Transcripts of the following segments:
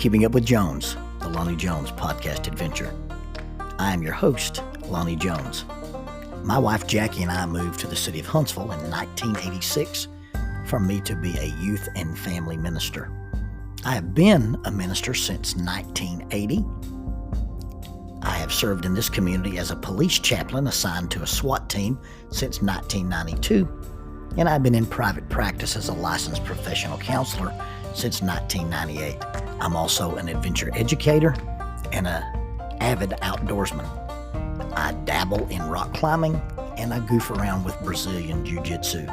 Keeping Up with Jones, the Lonnie Jones podcast adventure. I am your host, Lonnie Jones. My wife Jackie and I moved to the city of Huntsville in 1986 for me to be a youth and family minister. I have been a minister since 1980. I have served in this community as a police chaplain assigned to a SWAT team since 1992, and I've been in private practice as a licensed professional counselor since 1998. I'm also an adventure educator and an avid outdoorsman. I dabble in rock climbing and I goof around with Brazilian Jiu-Jitsu.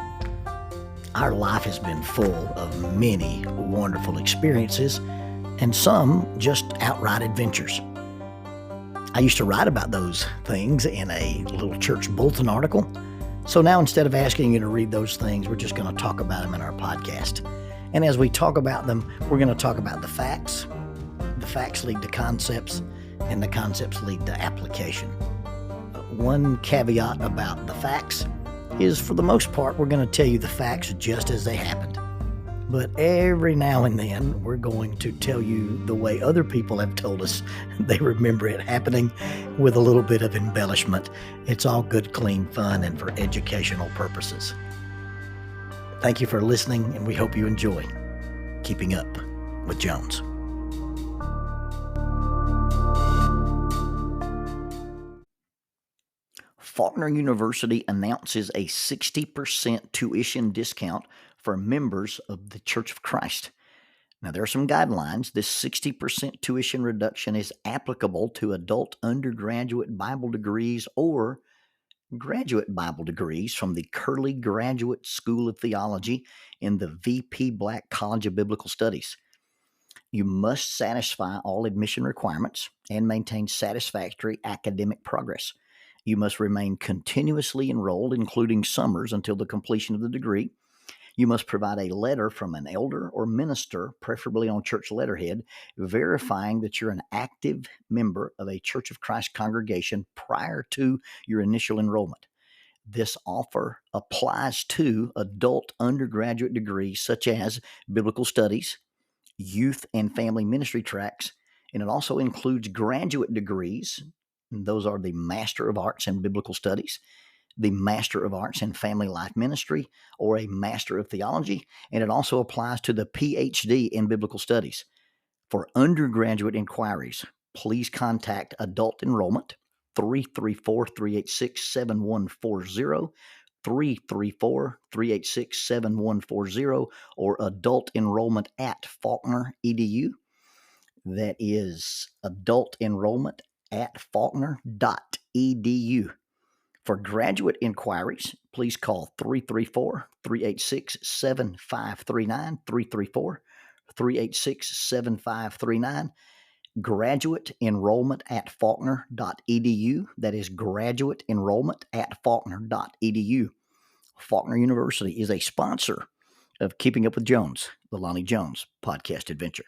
Our life has been full of many wonderful experiences and some just outright adventures. I used to write about those things in a little church bulletin article. So now instead of asking you to read those things, we're just going to talk about them in our podcast. And as we talk about them, we're going to talk about the facts. The facts lead to concepts, and the concepts lead to application. One caveat about the facts is, for the most part, we're going to tell you the facts just as they happened. But every now and then, we're going to tell you the way other people have told us they remember it happening with a little bit of embellishment. It's all good, clean fun and for educational purposes. Thank you for listening, and we hope you enjoy Keeping Up with Jones. Faulkner University announces a 60% tuition discount for members of the Church of Christ. Now, there are some guidelines. This 60% tuition reduction is applicable to adult undergraduate Bible degrees or graduate Bible degrees from the Curley Graduate School of Theology in the VP Black College of Biblical Studies. You must satisfy all admission requirements and maintain satisfactory academic progress. You must remain continuously enrolled, including summers, until the completion of the degree. You must provide a letter from an elder or minister, preferably on church letterhead, verifying that you're an active member of a Church of Christ congregation prior to your initial enrollment. This offer applies to adult undergraduate degrees such as biblical studies, youth and family ministry tracks, and it also includes graduate degrees. And those are the Master of Arts in Biblical Studies, the Master of Arts in Family Life Ministry, or a Master of Theology, and it also applies to the PhD in Biblical Studies. For undergraduate inquiries, please contact Adult Enrollment, 334-386-7140, 334-386-7140, or Adult Enrollment at Faulkner edu. That is Adult Enrollment at faulkner.edu. For graduate inquiries, please call 334-386-7539, 334-386-7539. Graduate enrollment at faulkner.edu. That is graduate enrollment at faulkner.edu. Faulkner University is a sponsor of Keeping Up with Jones, the Lonnie Jones podcast adventure.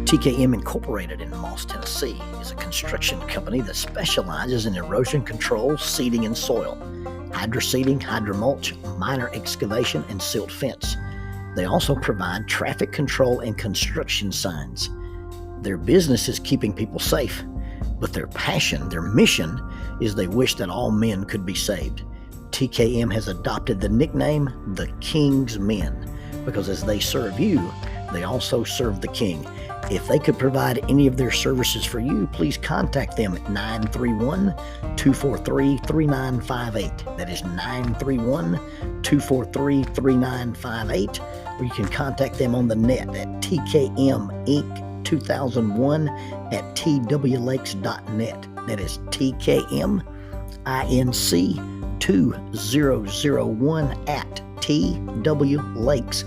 TKM Incorporated in Moss, Tennessee is a construction company that specializes in erosion control, seeding, and soil, hydroseeding, hydromulch, minor excavation, and silt fence. They also provide traffic control and construction signs. Their business is keeping people safe, but their passion, their mission, is they wish that all men could be saved. TKM has adopted the nickname the King's Men because as they serve you, they also serve the King. If they could provide any of their services for you, please contact them at 931-243-3958. That is 931-243-3958. Or you can contact them on the net at tkminc2001 at twlakes.net. That is tkminc2001 at twlakes.net.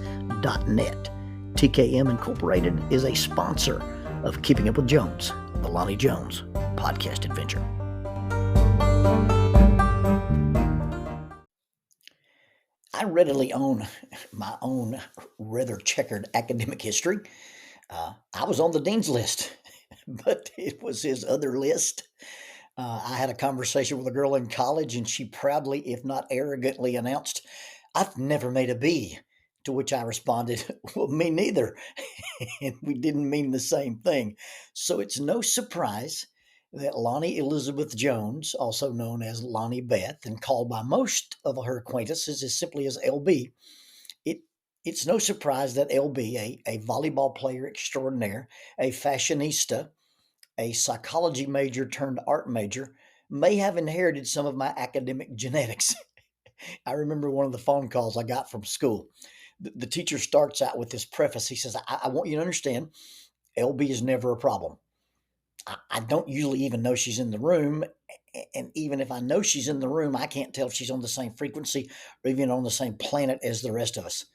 TKM Incorporated is a sponsor of Keeping Up with Jones, the Lonnie Jones podcast adventure. I readily own my own rather checkered academic history. I was on the dean's list, but it was his other list. I had a conversation with a girl in college, and she proudly, if not arrogantly, announced, I've never made a B. To which I responded, well, me neither. And we didn't mean the same thing. So it's no surprise that Lonnie Elizabeth Jones, also known as Lonnie Beth, and called by most of her acquaintances as simply as LB, it, it's no surprise that LB, a volleyball player extraordinaire, a fashionista, a psychology major turned art major, may have inherited some of my academic genetics. I remember one of the phone calls I got from school. The teacher starts out with this preface. He says, I want you to understand, LB is never a problem. I don't usually even know she's in the room. And even if I know she's in the room, I can't tell if she's on the same frequency or even on the same planet as the rest of us.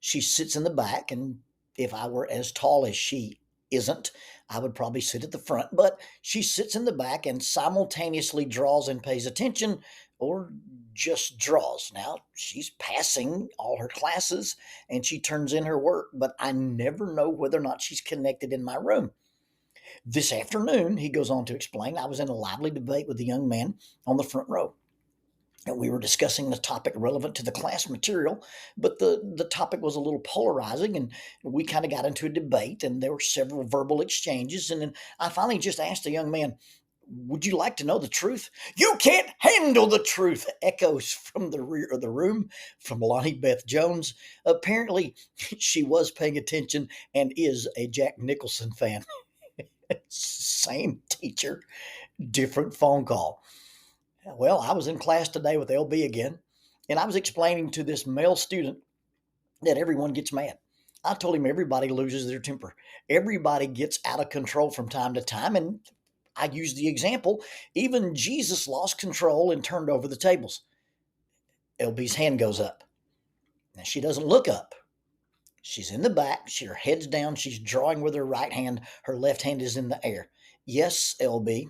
She sits in the back, and if I were as tall as she isn't, I would probably sit at the front. But she sits in the back and simultaneously draws and pays attention, or just draws. Now, she's passing all her classes and she turns in her work, but I never know whether or not she's connected in my room. This afternoon, he goes on to explain, I was in a lively debate with a young man on the front row. And we were discussing the topic relevant to the class material, but the topic was a little polarizing, and we kind of got into a debate, and there were several verbal exchanges. And then I finally just asked the young man, would you like to know the truth? You can't handle the truth, echoes from the rear of the room from Lonnie Beth Jones. Apparently, she was paying attention and is a Jack Nicholson fan. Same teacher, different phone call. Well, I was in class today with LB again, and I was explaining to this male student that everyone gets mad. I told him everybody loses their temper. Everybody gets out of control from time to time, and I used the example, even Jesus lost control and turned over the tables. LB's hand goes up. Now, she doesn't look up. She's in the back. Her head's down. She's drawing with her right hand. Her left hand is in the air. Yes, LB.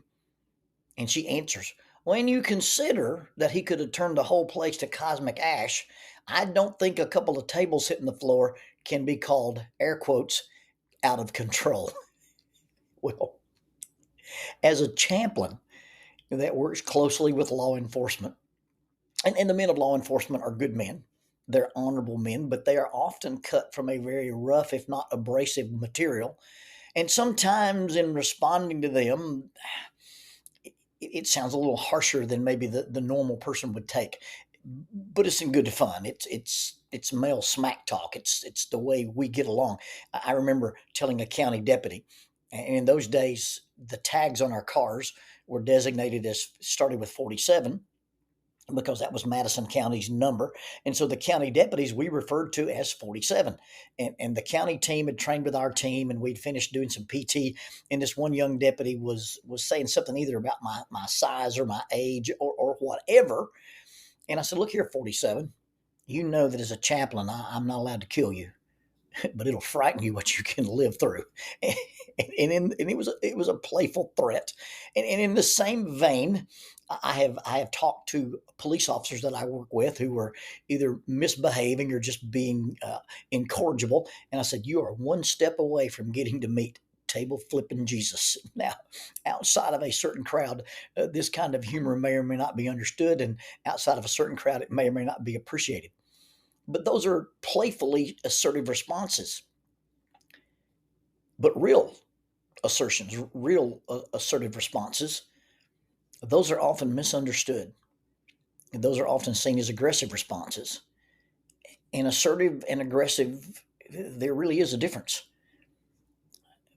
And she answers, when you consider that he could have turned the whole place to cosmic ash, I don't think a couple of tables hitting the floor can be called, air quotes, out of control. Well, as a chaplain that works closely with law enforcement, and the men of law enforcement are good men, they're honorable men, but they are often cut from a very rough, if not abrasive material. And sometimes in responding to them, it sounds a little harsher than maybe the normal person would take, but it's in good fun. It's male smack talk. It's the way we get along. I remember telling a county deputy, and in those days, the tags on our cars were designated as started with 47 because that was Madison County's number. And so the county deputies we referred to as 47. And the county team had trained with our team, and we'd finished doing some PT. And this one young deputy was saying something either about my size or my age or whatever. And I said, look here, 47, you know that as a chaplain, I'm not allowed to kill you, but it'll frighten you what you can live through. And it was a playful threat. And in the same vein, I have talked to police officers that I work with who were either misbehaving or just being incorrigible. And I said, you are one step away from getting to meet table flipping Jesus. Now, outside of a certain crowd, this kind of humor may or may not be understood. And outside of a certain crowd, it may or may not be appreciated. But those are playfully assertive responses. But real assertions, real assertive responses, those are often misunderstood. And those are often seen as aggressive responses. And assertive and aggressive, there really is a difference.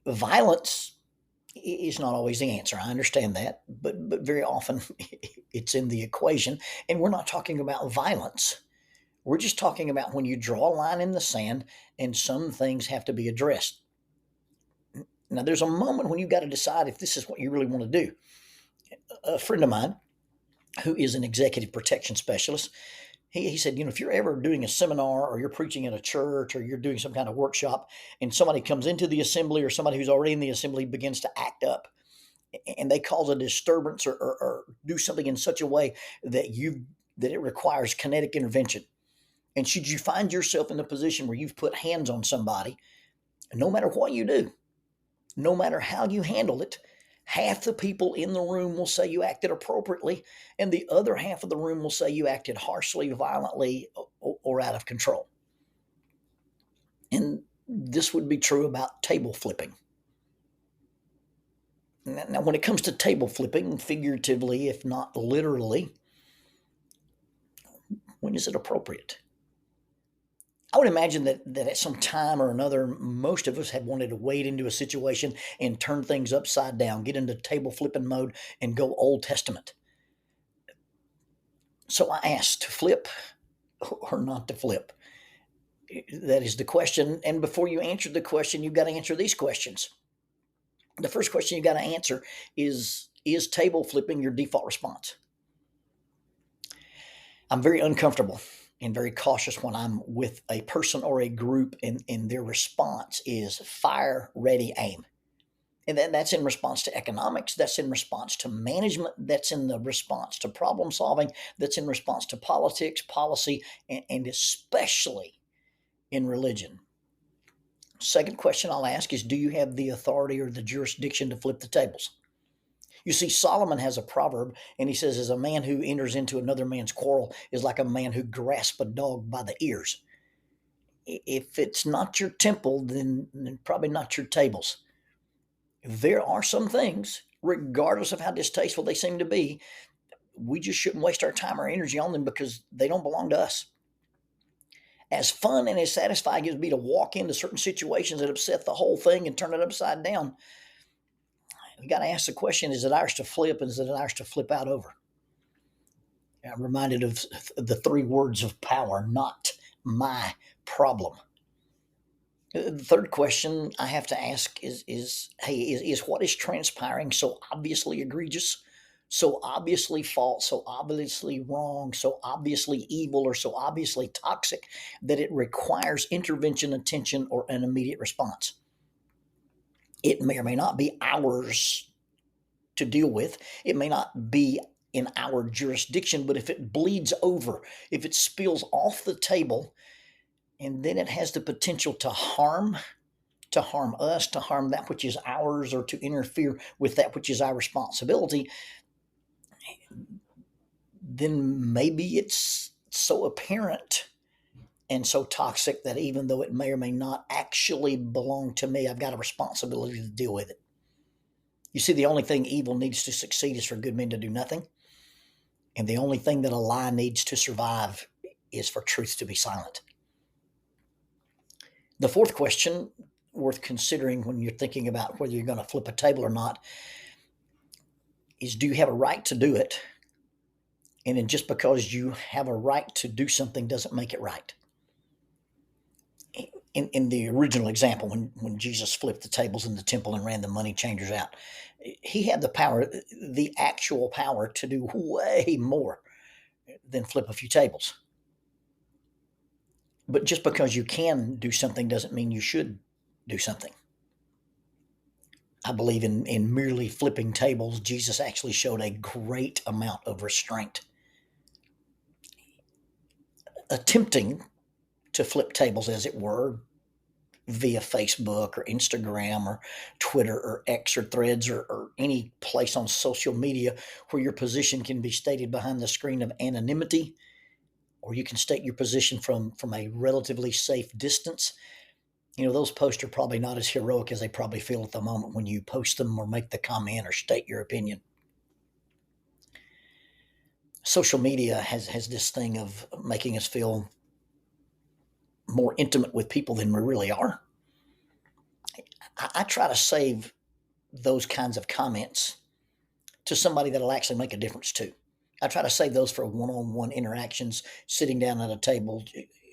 Violence is not always the answer. I understand that, but very often it's in the equation. And we're not talking about violence. We're just talking about when you draw a line in the sand and some things have to be addressed. Now, there's a moment when you've got to decide if this is what you really want to do. A friend of mine who is an executive protection specialist, he said, if you're ever doing a seminar or you're preaching at a church or you're doing some kind of workshop and somebody comes into the assembly or somebody who's already in the assembly begins to act up and they cause a disturbance or do something in such a way that it requires kinetic intervention. And should you find yourself in a position where you've put hands on somebody, no matter what you do, no matter how you handle it, half the people in the room will say you acted appropriately, and the other half of the room will say you acted harshly, violently, or or out of control. And this would be true about table flipping. Now, when it comes to table flipping, figuratively, if not literally, when is it appropriate? I would imagine that at some time or another, most of us have wanted to wade into a situation and turn things upside down, get into table flipping mode, and go Old Testament. So I asked, to flip or not to flip? That is the question. And before you answer the question, you've got to answer these questions. The first question you got to answer is table flipping your default response? I'm very uncomfortable and very cautious when I'm with a person or a group and their response is fire, ready, aim. And that's in response to economics, that's in response to management, that's in the response to problem solving, that's in response to politics, policy, and especially in religion. Second question I'll ask is, do you have the authority or the jurisdiction to flip the tables? You see, Solomon has a proverb, and he says, as a man who enters into another man's quarrel is like a man who grasps a dog by the ears. If it's not your temple, then probably not your tables. There are some things, regardless of how distasteful they seem to be, we just shouldn't waste our time or energy on them because they don't belong to us. As fun and as satisfying as it would be to walk into certain situations that upset the whole thing and turn it upside down, we got to ask the question, is it ours to flip, and is it ours to flip out over? I'm reminded of the 3 words of power, not my problem. The third question I have to ask is what is transpiring so obviously egregious, so obviously false, so obviously wrong, so obviously evil, or so obviously toxic that it requires intervention, attention, or an immediate response? It may or may not be ours to deal with. It may not be in our jurisdiction, but if it bleeds over, if it spills off the table, and then it has the potential to harm us, to harm that which is ours, or to interfere with that which is our responsibility, then maybe it's so apparent and so toxic that even though it may or may not actually belong to me, I've got a responsibility to deal with it. You see, the only thing evil needs to succeed is for good men to do nothing. And the only thing that a lie needs to survive is for truth to be silent. The fourth question worth considering when you're thinking about whether you're going to flip a table or not is, do you have a right to do it? And then just because you have a right to do something doesn't make it right. In the original example, when Jesus flipped the tables in the temple and ran the money changers out, he had the power, the actual power, to do way more than flip a few tables. But just because you can do something doesn't mean you should do something. I believe in merely flipping tables, Jesus actually showed a great amount of restraint. Attempting to flip tables, as it were, via Facebook or Instagram or Twitter or X or Threads or any place on social media where your position can be stated behind the screen of anonymity, or you can state your position from a relatively safe distance. Those posts are probably not as heroic as they probably feel at the moment when you post them or make the comment or state your opinion. Social media has this thing of making us feel more intimate with people than we really are. I try to save those kinds of comments to somebody that'll actually make a difference too. I try to save those for one-on-one interactions, sitting down at a table,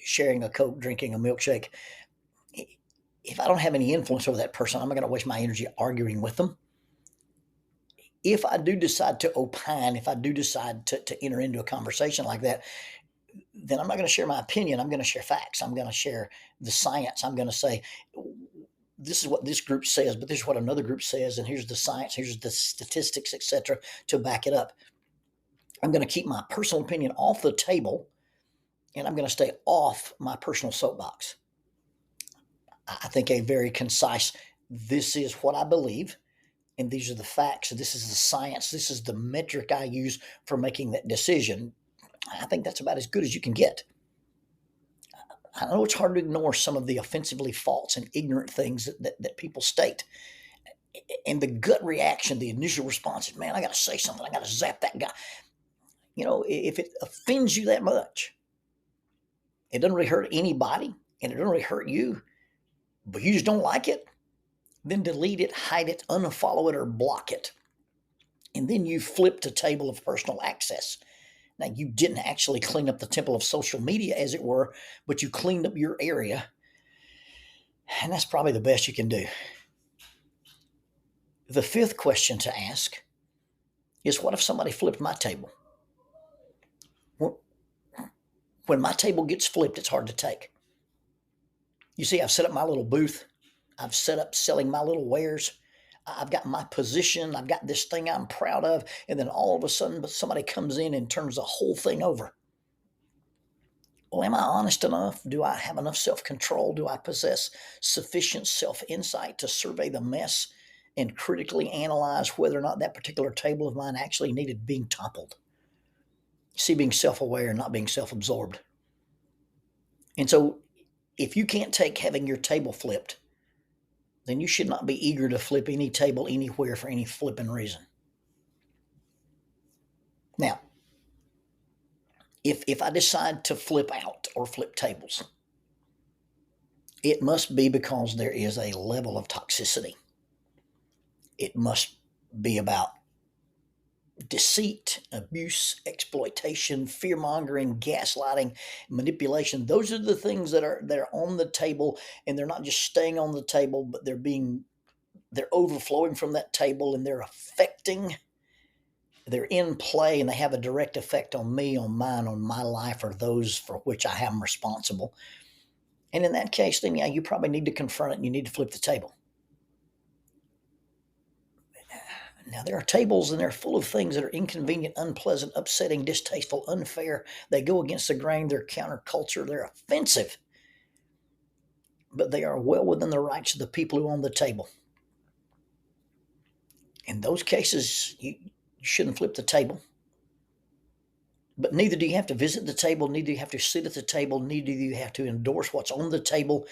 sharing a Coke, drinking a milkshake. If I don't have any influence over that person, I'm not going to waste my energy arguing with them. If I do decide to opine, if I do decide to enter into a conversation like that, then I'm not going to share my opinion. I'm going to share facts. I'm going to share the science. I'm going to say, this is what this group says, but this is what another group says, and here's the science, here's the statistics, etc., to back it up. I'm going to keep my personal opinion off the table, and I'm going to stay off my personal soapbox. I think a very concise, this is what I believe, and these are the facts, this is the science, this is the metric I use for making that decision. I think that's about as good as you can get. I know it's hard to ignore some of the offensively false and ignorant things that people state. And the gut reaction, the initial response is, man, I got to say something. I got to zap that guy. If it offends you that much, it doesn't really hurt anybody and it doesn't really hurt you, but you just don't like it, then delete it, hide it, unfollow it, or block it. And then you flip the table of personal access. Now, you didn't actually clean up the temple of social media, as it were, but you cleaned up your area. And that's probably the best you can do. The fifth question to ask is, what if somebody flipped my table? When my table gets flipped, it's hard to take. You see, I've set up my little booth. I've set up selling my little wares. I've got my position. I've got this thing I'm proud of. And then all of a sudden, somebody comes in and turns the whole thing over. Well, am I honest enough? Do I have enough self-control? Do I possess sufficient self-insight to survey the mess and critically analyze whether or not that particular table of mine actually needed being toppled? See, being self-aware and not being self-absorbed. And so if you can't take having your table flipped, then you should not be eager to flip any table anywhere for any flipping reason. Now, if I decide to flip out or flip tables, it must be because there is a level of toxicity. It must be about deceit, abuse, exploitation, fear-mongering, gaslighting, manipulation. Those are the things that are on the table, and they're not just staying on the table, but they're overflowing from that table, and they're in play, and they have a direct effect on me, on mine, on my life, or those for which I am responsible. And in that case, then yeah, you probably need to confront it and you need to flip the table. Now, there are tables and they're full of things that are inconvenient, unpleasant, upsetting, distasteful, unfair. They go against the grain. They're counterculture. They're offensive. But they are well within the rights of the people who own the table. In those cases, you shouldn't flip the table. But neither do you have to visit the table. Neither do you have to sit at the table. Neither do you have to endorse what's on the table.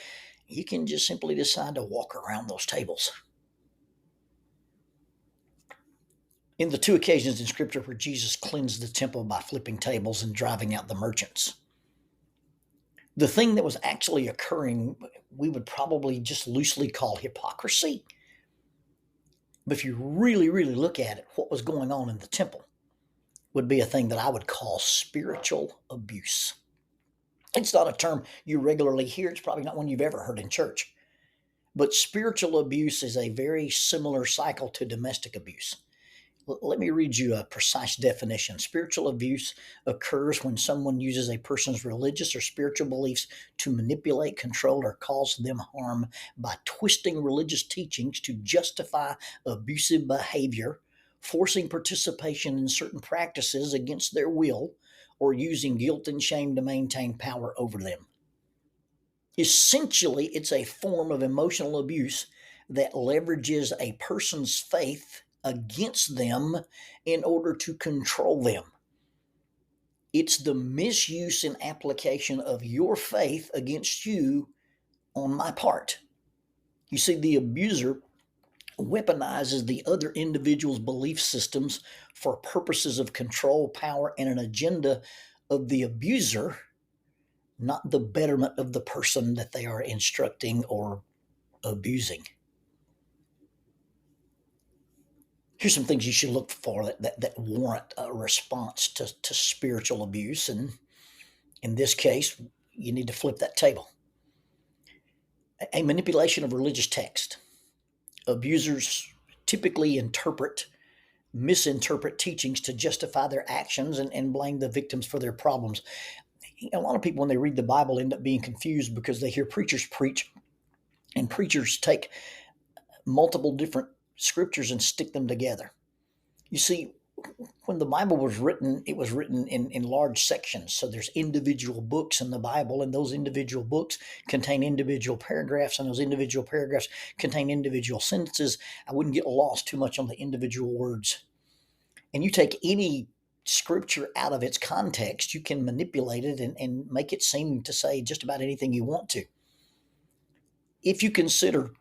You can just simply decide to walk around those tables. In the two occasions in Scripture where Jesus cleansed the temple by flipping tables and driving out the merchants, the thing that was actually occurring, we would probably just loosely call hypocrisy. But if you really, really look at it, what was going on in the temple would be a thing that I would call spiritual abuse. It's not a term you regularly hear. It's probably not one you've ever heard in church. But spiritual abuse is a very similar cycle to domestic abuse. Let me read you a precise definition. Spiritual abuse occurs when someone uses a person's religious or spiritual beliefs to manipulate, control, or cause them harm by twisting religious teachings to justify abusive behavior, forcing participation in certain practices against their will, or using guilt and shame to maintain power over them. Essentially, it's a form of emotional abuse that leverages a person's faith against them in order to control them. It's the misuse and application of your faith against you on my part. You see, the abuser weaponizes the other individual's belief systems for purposes of control, power, and an agenda of the abuser, not the betterment of the person that they are instructing or abusing. Here's some things you should look for that warrant a response to spiritual abuse. And in this case, you need to flip that table. A manipulation of religious text. Abusers typically misinterpret teachings to justify their actions and blame the victims for their problems. A lot of people, when they read the Bible, end up being confused because they hear preachers preach, and preachers take multiple different scriptures and stick them together. You see, when the Bible was written, it was written in large sections. So there's individual books in the Bible, and those individual books contain individual paragraphs, and those individual paragraphs contain individual sentences. I wouldn't get lost too much on the individual words. And you take any scripture out of its context, you can manipulate it and make it seem to say just about anything you want to. If you consider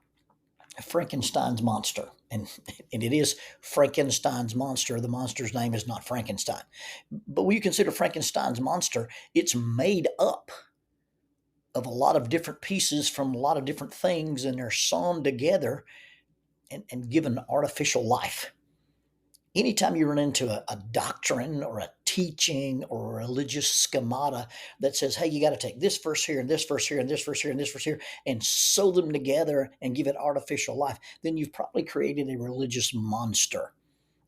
Frankenstein's monster, and it is Frankenstein's monster, the monster's name is not Frankenstein. But when you consider Frankenstein's monster, it's made up of a lot of different pieces from a lot of different things, and they're sewn together and given artificial life. Anytime you run into a doctrine or a teaching or a religious schemata that says, hey, you got to take this verse here and this verse here and this verse here and this verse here and sew them together and give it artificial life, then you've probably created a religious monster.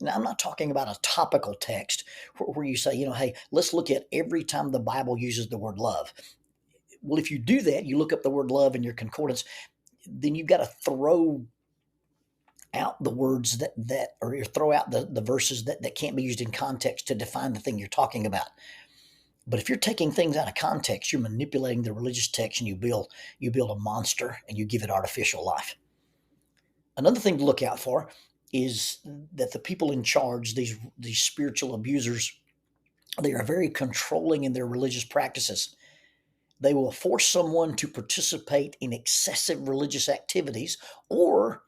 Now, I'm not talking about a topical text where you say, hey, let's look at every time the Bible uses the word love. Well, if you do that, you look up the word love in your concordance, then you've got to throw out the words that or throw out the verses that can't be used in context to define the thing you're talking about. But if you're taking things out of context, you're manipulating the religious text, and you build a monster and you give it artificial life. Another thing to look out for is that the people in charge, these spiritual abusers, they are very controlling in their religious practices. They will force someone to participate in excessive religious activities, or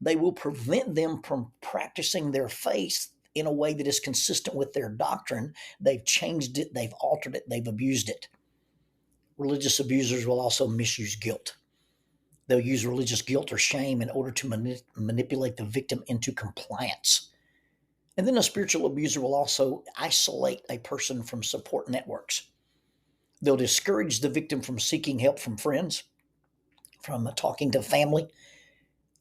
they will prevent them from practicing their faith in a way that is consistent with their doctrine. They've changed it, they've altered it, they've abused it. Religious abusers will also misuse guilt. They'll use religious guilt or shame in order to manipulate the victim into compliance. And then a spiritual abuser will also isolate a person from support networks. They'll discourage the victim from seeking help from friends, from talking to family.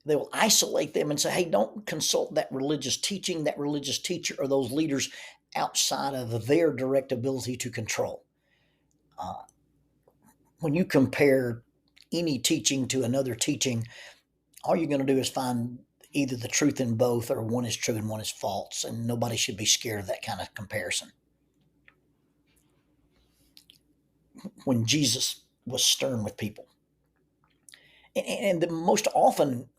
They will isolate them and say, hey, don't consult that religious teaching, that religious teacher, or those leaders outside of their direct ability to control. When you compare any teaching to another teaching, all you're going to do is find either the truth in both, or one is true and one is false, and nobody should be scared of that kind of comparison. When Jesus was stern with people, and the most often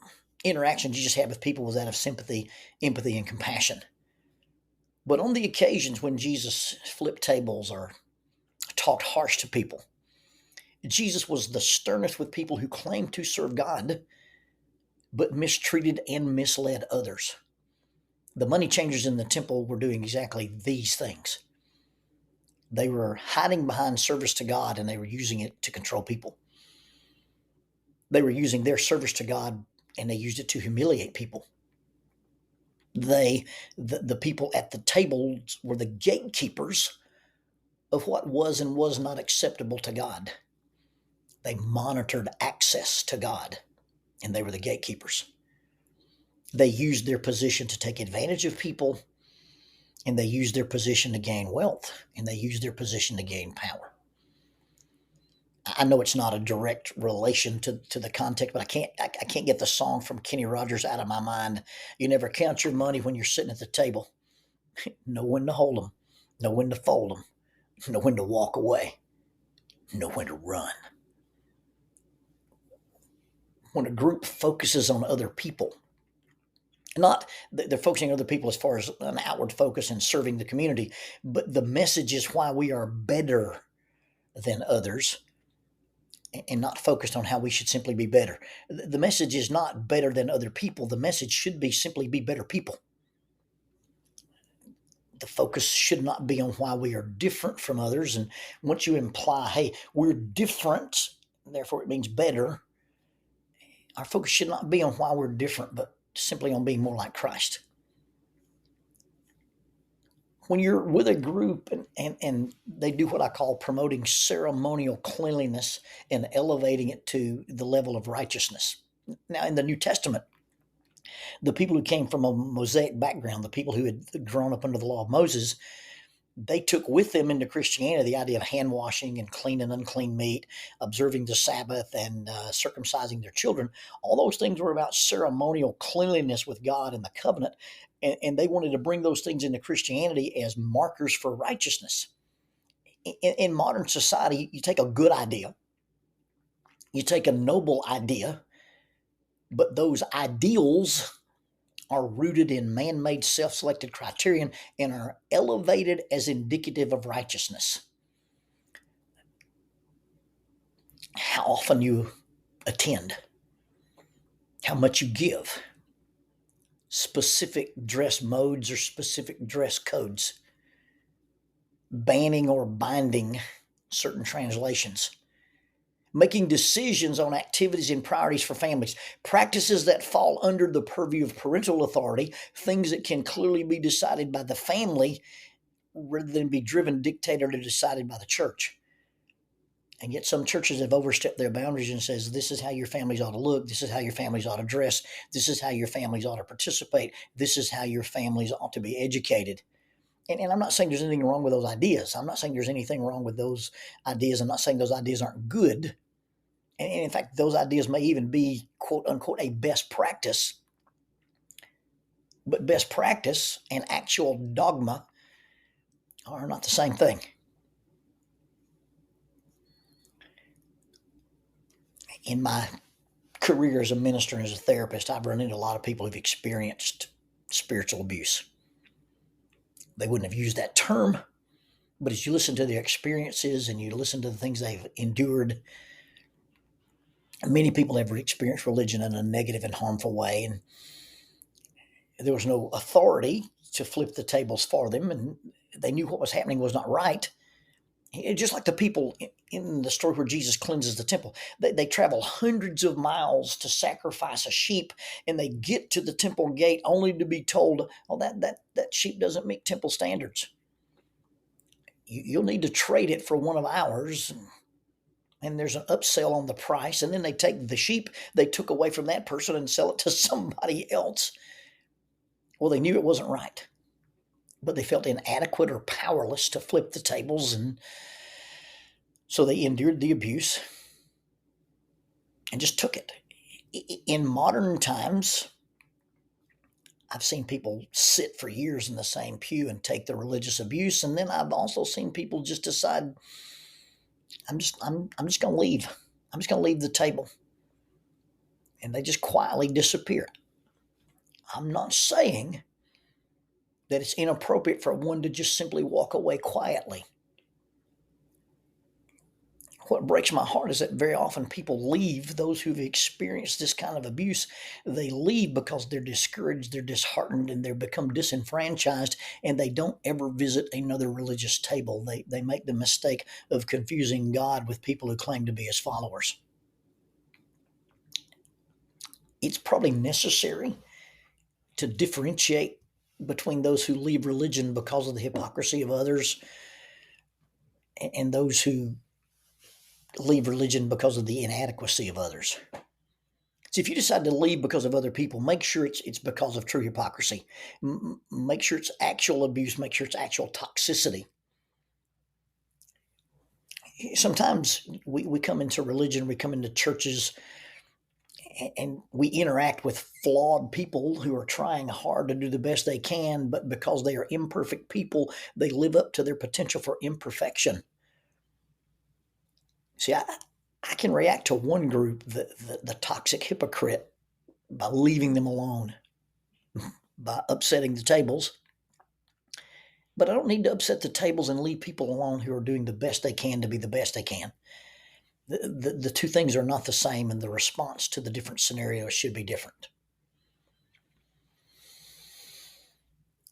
interaction Jesus had with people was that of sympathy, empathy, and compassion. But on the occasions when Jesus flipped tables or talked harsh to people, Jesus was the sternest with people who claimed to serve God, but mistreated and misled others. The money changers in the temple were doing exactly these things. They were hiding behind service to God, and they were using it to control people. They were using their service to God, and they used it to humiliate people. The people at the tables were the gatekeepers of what was and was not acceptable to God. They monitored access to God, and they were the gatekeepers. They used their position to take advantage of people, and they used their position to gain wealth, and they used their position to gain power. I know it's not a direct relation to the context, but I can't get the song from Kenny Rogers out of my mind. You never count your money when you're sitting at the table. Know when to hold them, know when to fold them, know when to walk away, know when to run. When a group focuses on other people, not they're focusing on other people as far as an outward focus and serving the community, but the message is why we are better than others, and not focused on how we should simply be better. The message is not better than other people. The message should be simply be better people. The focus should not be on why we are different from others. And once you imply, hey, we're different, therefore it means better, our focus should not be on why we're different, but simply on being more like Christ. When you're with a group and they do what I call promoting ceremonial cleanliness and elevating it to the level of righteousness. Now, in the New Testament, the people who came from a Mosaic background, the people who had grown up under the law of Moses, they took with them into Christianity the idea of hand washing and clean and unclean meat, observing the Sabbath, and circumcising their children. All those things were about ceremonial cleanliness with God and the covenant, and they wanted to bring those things into Christianity as markers for righteousness. In modern society, you take a good idea, you take a noble idea, but those ideals are rooted in man-made self-selected criterion and are elevated as indicative of righteousness. How often you attend, how much you give, specific dress modes or specific dress codes, banning or binding certain translations, making decisions on activities and priorities for families, practices that fall under the purview of parental authority, things that can clearly be decided by the family rather than be driven, dictated, or decided by the church. And yet some churches have overstepped their boundaries and says, this is how your families ought to look. This is how your families ought to dress. This is how your families ought to participate. This is how your families ought to be educated. And I'm not saying there's anything wrong with those ideas. I'm not saying there's anything wrong with those ideas. I'm not saying those ideas aren't good. And in fact, those ideas may even be, quote unquote, a best practice. But best practice and actual dogma are not the same thing. In my career as a minister and as a therapist, I've run into a lot of people who've experienced spiritual abuse. They wouldn't have used that term, but as you listen to their experiences and you listen to the things they've endured, many people have experienced religion in a negative and harmful way, and there was no authority to flip the tables for them, and they knew what was happening was not right. Just like the people in the story where Jesus cleanses the temple, they travel hundreds of miles to sacrifice a sheep, and they get to the temple gate only to be told, "Oh, that sheep doesn't meet temple standards. You'll need to trade it for one of ours." And there's an upsell on the price, and then they take the sheep they took away from that person and sell it to somebody else. Well, they knew it wasn't right, but they felt inadequate or powerless to flip the tables, and so they endured the abuse and just took it. In modern times, I've seen people sit for years in the same pew and take the religious abuse, and then I've also seen people just decide, I'm just going to leave. I'm just going to leave the table, and they just quietly disappear. I'm not saying that it's inappropriate for one to just simply walk away quietly. What breaks my heart is that very often people leave, those who've experienced this kind of abuse, they leave because they're discouraged, they're disheartened, and they become disenfranchised, and they don't ever visit another religious table. They make the mistake of confusing God with people who claim to be his followers. It's probably necessary to differentiate between those who leave religion because of the hypocrisy of others and those who leave religion because of the inadequacy of others. So if you decide to leave because of other people, make sure it's because of true hypocrisy. Make sure it's actual abuse. Make sure it's actual toxicity. Sometimes we come into religion, we come into churches, and we interact with flawed people who are trying hard to do the best they can, but because they are imperfect people, they live up to their potential for imperfection. See, I can react to one group, the toxic hypocrite, by leaving them alone, by upsetting the tables. But I don't need to upset the tables and leave people alone who are doing the best they can to be the best they can. The two things are not the same, and the response to the different scenarios should be different.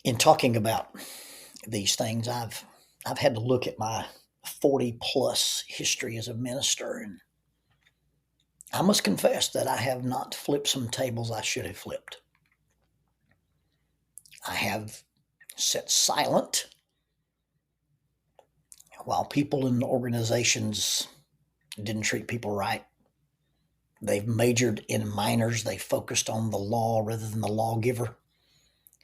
In talking about these things, I've had to look at my 40 plus history as a minister, and I must confess that I have not flipped some tables I should have flipped. I have sat silent while people in organizations didn't treat people right. They've majored in minors. They focused on the law rather than the lawgiver.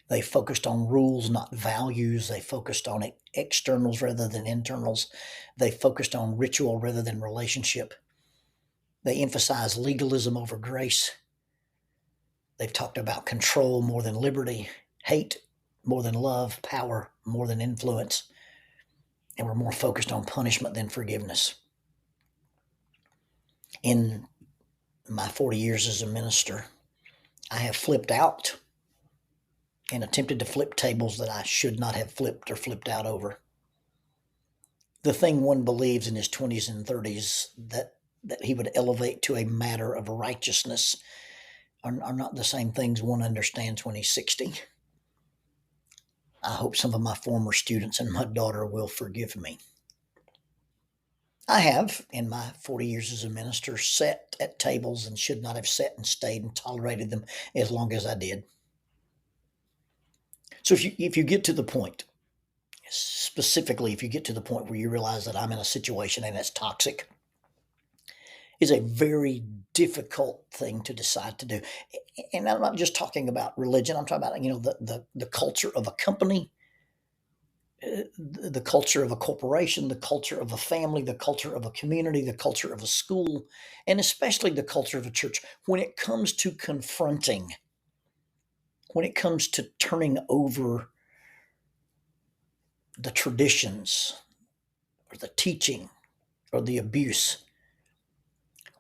They focused on rules, not values. They focused on externals rather than internals. They focused on ritual rather than relationship. They emphasize legalism over grace. They've talked about control more than liberty, hate more than love, power more than influence, and we're more focused on punishment than forgiveness. In my 40 years as a minister, I have flipped out and attempted to flip tables that I should not have flipped or flipped out over. The thing one believes in his 20s and 30s that he would elevate to a matter of righteousness are not the same things one understands when he's 60. I hope some of my former students and my daughter will forgive me. I have, in my 40 years as a minister, sat at tables and should not have sat and stayed and tolerated them as long as I did. So if you get to the point, specifically if you get to the point where you realize that I'm in a situation and it's toxic, it's a very difficult thing to decide to do. And I'm not just talking about religion. I'm talking about, the culture of a company, the culture of a corporation, the culture of a family, the culture of a community, the culture of a school, and especially the culture of a church. When it comes to confronting, when it comes to turning over the traditions or the teaching or the abuse,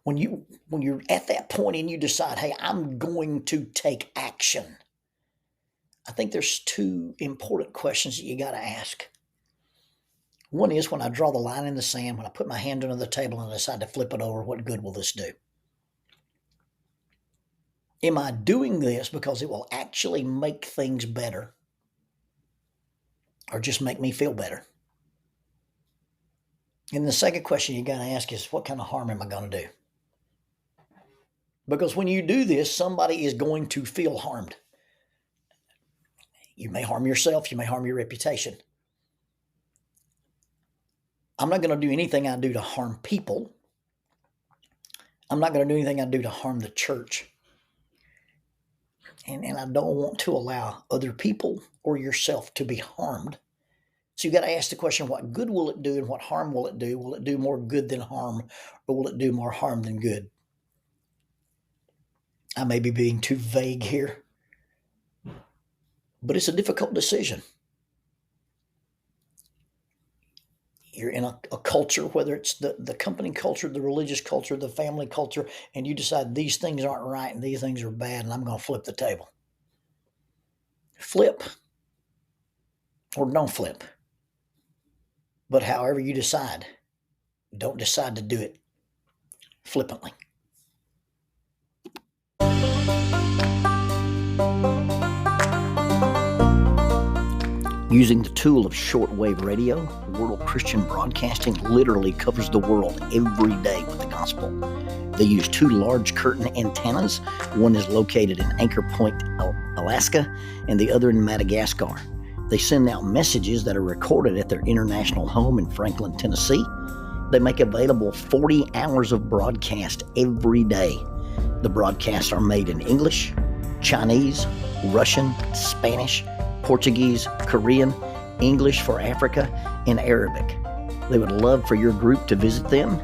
when you're at that point and you decide, hey, I'm going to take action, I think there's two important questions that you got to ask. One is, when I draw the line in the sand, when I put my hand under the table and I decide to flip it over, what good will this do? Am I doing this because it will actually make things better or just make me feel better? And the second question you got to ask is, what kind of harm am I going to do? Because when you do this, somebody is going to feel harmed. You may harm yourself. You may harm your reputation. I'm not going to do anything I do to harm people. I'm not going to do anything I do to harm the church. And I don't want to allow other people or yourself to be harmed. So you got to ask the question, what good will it do and what harm will it do? Will it do more good than harm, or will it do more harm than good? I may be being too vague here, but it's a difficult decision. You're in a culture, whether it's the company culture, the religious culture, the family culture, and you decide these things aren't right and these things are bad, and I'm going to flip the table. Flip or don't flip. But however you decide, don't decide to do it flippantly. Using the tool of shortwave radio, World Christian Broadcasting literally covers the world every day with the gospel. They use two large curtain antennas. One is located in Anchor Point, Alaska, and the other in Madagascar. They send out messages that are recorded at their international home in Franklin, Tennessee. They make available 40 hours of broadcast every day. The broadcasts are made in English, Chinese, Russian, Spanish, Portuguese, Korean, English for Africa, and Arabic. They would love for your group to visit them.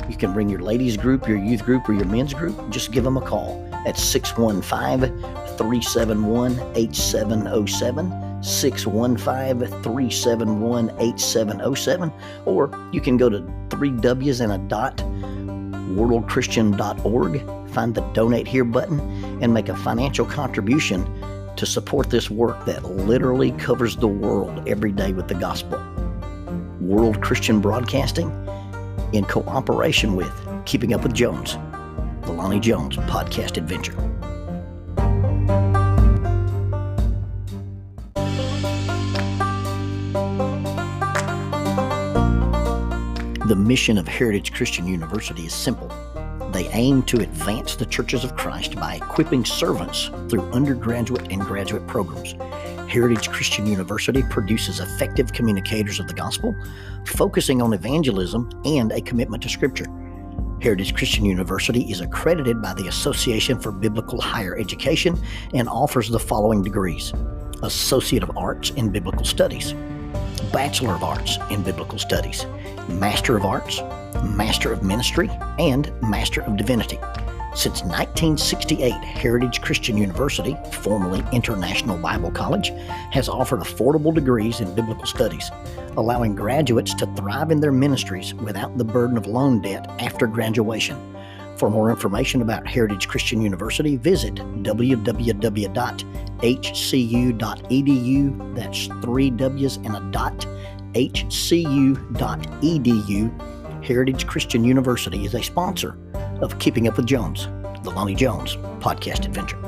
You can bring your ladies group, your youth group, or your men's group. Just give them a call at 615-371-8707, 615-371-8707, or you can go to worldchristian.org, find the Donate Here button, and make a financial contribution to support this work that literally covers the world every day with the gospel. World Christian Broadcasting, in cooperation with Keeping Up with Jones, the Lonnie Jones podcast adventure. The mission of Heritage Christian University is simple. They aim to advance the churches of Christ by equipping servants through undergraduate and graduate programs. Heritage Christian University produces effective communicators of the gospel, focusing on evangelism and a commitment to Scripture. Heritage Christian University is accredited by the Association for Biblical Higher Education and offers the following degrees: Associate of Arts in Biblical Studies, Bachelor of Arts in Biblical Studies, Master of Arts, Master of Ministry, and Master of Divinity. Since 1968, Heritage Christian University, formerly International Bible College, has offered affordable degrees in biblical studies, allowing graduates to thrive in their ministries without the burden of loan debt after graduation. For more information about Heritage Christian University, visit www.hcU.edu. hcu.edu. That's 3 W's and a dot. hcu.edu. Heritage Christian University is a sponsor of Keeping Up with Jones, the Lonnie Jones podcast adventure.